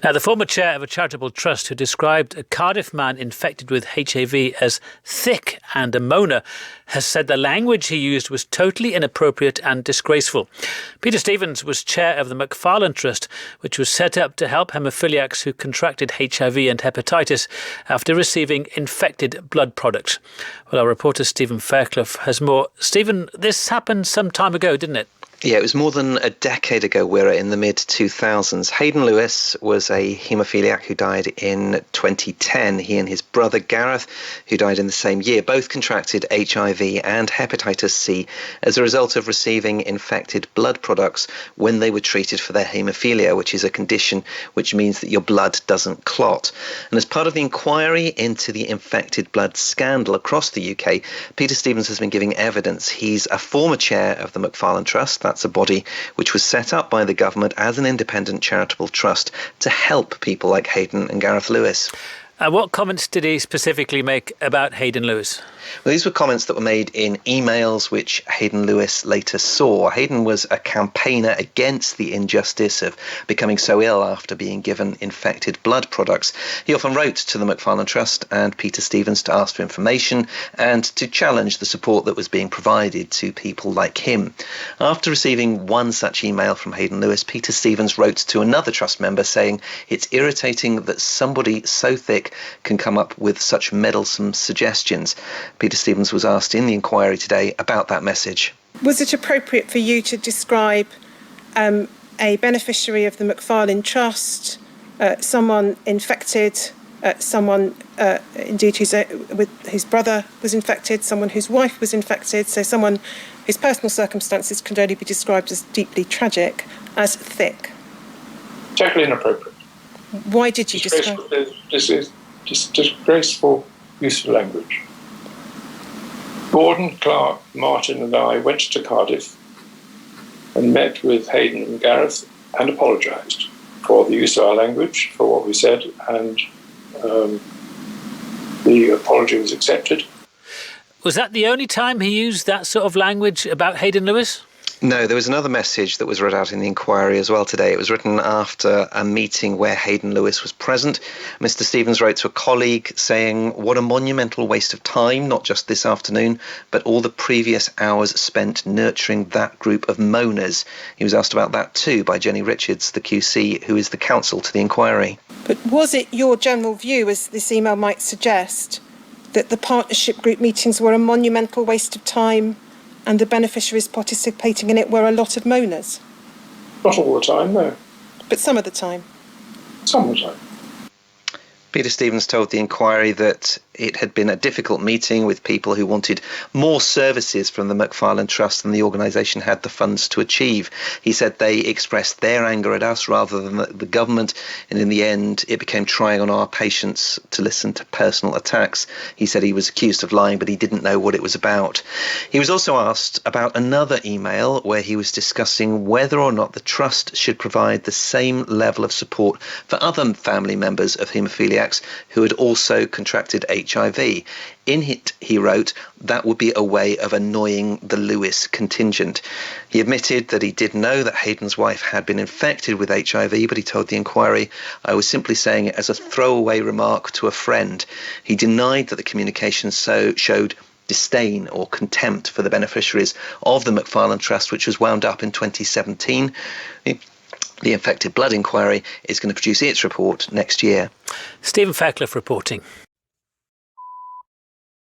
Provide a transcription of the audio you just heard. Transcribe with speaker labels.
Speaker 1: Now, the former chair of a charitable trust who described a Cardiff man infected with HIV as thick and a moaner has said the language he used was totally inappropriate and disgraceful. Peter Stevens was chair of the McFarlane Trust, which was set up to help haemophiliacs who contracted HIV and hepatitis after receiving infected blood products. Well, our reporter Stephen Fairclough has more. Stephen, this happened some time ago, didn't it?
Speaker 2: Yeah, it was more than a decade ago, Wyre, in the mid-2000s. Hayden Lewis was a haemophiliac who died in 2010. He and his brother Gareth, who died in the same year, both contracted HIV and hepatitis C as a result of receiving infected blood products when they were treated for their haemophilia, which is a condition which means that your blood doesn't clot. And as part of the inquiry into the infected blood scandal across the UK, Peter Stevens has been giving evidence. He's a former chair of the McFarlane Trust. That's a body which was set up by the government as an independent charitable trust to help people like Hayden and Gareth Lewis.
Speaker 1: What comments did he specifically make about Hayden Lewis?
Speaker 2: Well, these were comments that were made in emails which Hayden Lewis later saw. Hayden was a campaigner against the injustice of becoming so ill after being given infected blood products. He often wrote to the McFarlane Trust and Peter Stevens to ask for information and to challenge the support that was being provided to people like him. After receiving one such email from Hayden Lewis, Peter Stevens wrote to another trust member saying it's irritating that somebody so thick can come up with such meddlesome suggestions. Peter Stevens was asked in the inquiry today about that message.
Speaker 3: Was it appropriate for you to describe a beneficiary of the McFarlane Trust, someone infected, someone indeed whose brother was infected, someone whose wife was infected, so someone whose personal circumstances can only be described as deeply tragic, as thick?
Speaker 4: Totally inappropriate.
Speaker 3: Why did you describe?
Speaker 4: This is disgraceful use of language. Gordon, Clark, Martin and I went to Cardiff and met with Hayden and Gareth and apologised for the use of our language, for what we said, and the apology was accepted.
Speaker 1: Was that the only time he used that sort of language about Hayden Lewis?
Speaker 2: No, there was another message that was read out in the inquiry as well today. It was written after a meeting where Hayden Lewis was present. Mr. Stevens wrote to a colleague saying, "What a monumental waste of time, not just this afternoon, but all the previous hours spent nurturing that group of moaners." He was asked about that too by Jenny Richards, the QC, who is the counsel to the inquiry.
Speaker 3: But was it your general view, as this email might suggest, that the partnership group meetings were a monumental waste of time and the beneficiaries participating in it were a lot of moaners?
Speaker 4: Not all the time, no.
Speaker 3: But some of the time?
Speaker 4: Some of the time.
Speaker 2: Peter Stevens told the inquiry that it had been a difficult meeting with people who wanted more services from the McFarlane Trust than the organisation had the funds to achieve. He said they expressed their anger at us rather than the government, and in the end it became trying on our patience to listen to personal attacks. He said he was accused of lying, but he didn't know what it was about. He was also asked about another email where he was discussing whether or not the Trust should provide the same level of support for other family members of haemophiliacs who had also contracted HIV. In it, he wrote, that would be a way of annoying the Lewis contingent. He admitted that he did know that Hayden's wife had been infected with HIV, but he told the inquiry, "I was simply saying it as a throwaway remark to a friend." He denied that the communication showed disdain or contempt for the beneficiaries of the McFarlane Trust, which was wound up in 2017. The Infected Blood Inquiry is going to produce its report next year.
Speaker 1: Stephen Fairclough reporting.